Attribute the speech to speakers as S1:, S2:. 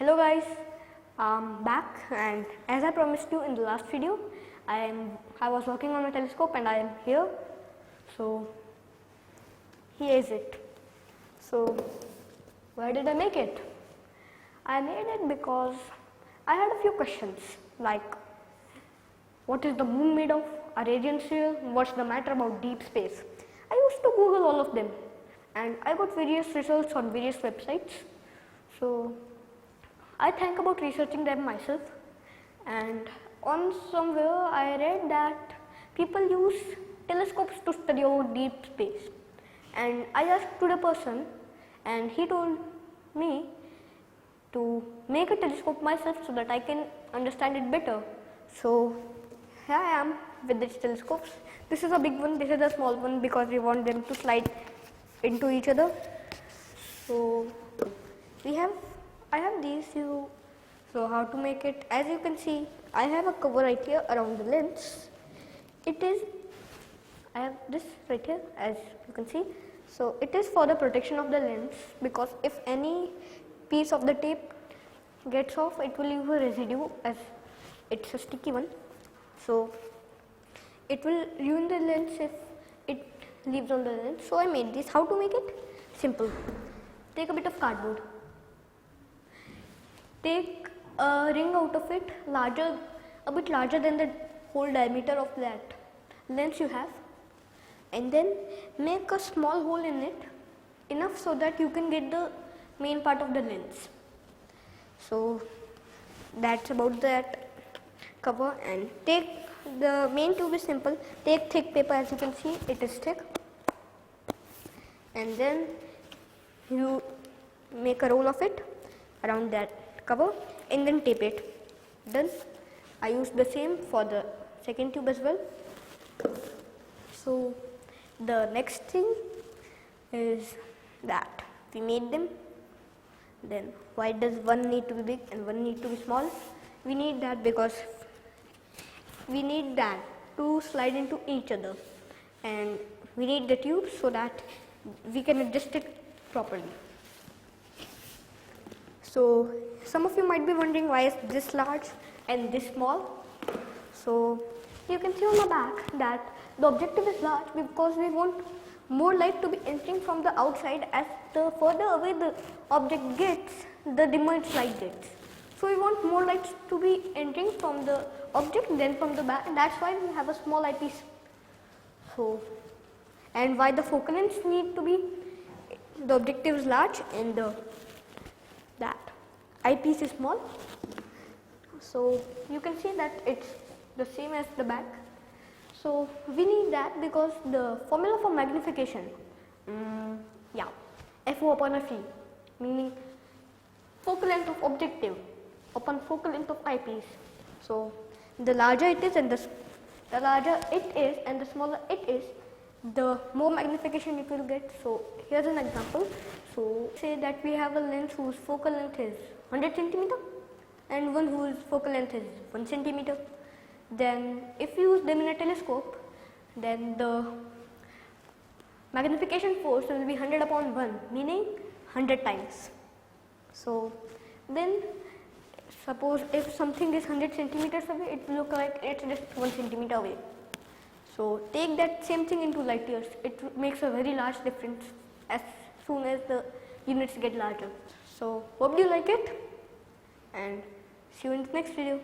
S1: Hello guys, I'm back, and as I promised you in the last video, I was working on a telescope and I am here. So here is it. So why did I make it? I made it because I had a few questions like, what is the moon made of? Are aliens real? What's the matter about deep space? I used to Google all of them and I got various results on various websites. So I think about researching them myself, and on somewhere I read that people use telescopes to study out deep space, and I asked to the person and he told me to make a telescope myself so that I can understand it better. So here I am with these telescopes. This is a big one, this is a small one because we want them to slide into each other. So I have these few. So how to make it? As you can see, I have a cover right here around the lens. I have this right here, as you can see. So it is for the protection of the lens, because if any piece of the tape gets off, it will leave a residue, as it's a sticky one. So it will ruin the lens if it leaves on the lens. So I made this. How to make it? Simple. Take a bit of cardboard. Take a ring out of it, a bit larger than the whole diameter of that lens you have, and then make a small hole in it, enough so that you can get the main part of the lens. So that's about that cover. And take the main tube is simple. Take thick paper, as you can see it is thick, and then you make a roll of it around that cover and then tape it. Done. I used the same for the second tube as well. So the next thing is that we made them. Then why does one need to be big and one need to be small? We need that because we need that to slide into each other, and we need the tube so that we can adjust it properly. So some of you might be wondering, why is this large and this small? So you can see on the back that the objective is large because we want more light to be entering from the outside. As the further away the object gets, the dimmer its light gets. So we want more light to be entering from the object than from the back, and that's why we have a small eyepiece. So, and why the focal length need to be, the objective is large and that eyepiece is small. So you can see that it's the same as the back. So we need that because the formula for magnification, FO upon FE, meaning focal length of objective upon focal length of eyepiece. So the larger it is and the smaller it is, the more magnification it will get. So here's an example. So say that we have a lens whose focal length is 100 centimeter and one whose focal length is 1 centimeter. Then if you use them in a telescope, then the magnification force will be 100 upon 1, meaning 100 times. So then suppose if something is 100 centimeters away, it will look like it's just 1 centimeter away. So take that same thing into light years. It makes a very large difference as soon as the units get larger. So hope you like it, and see you in the next video.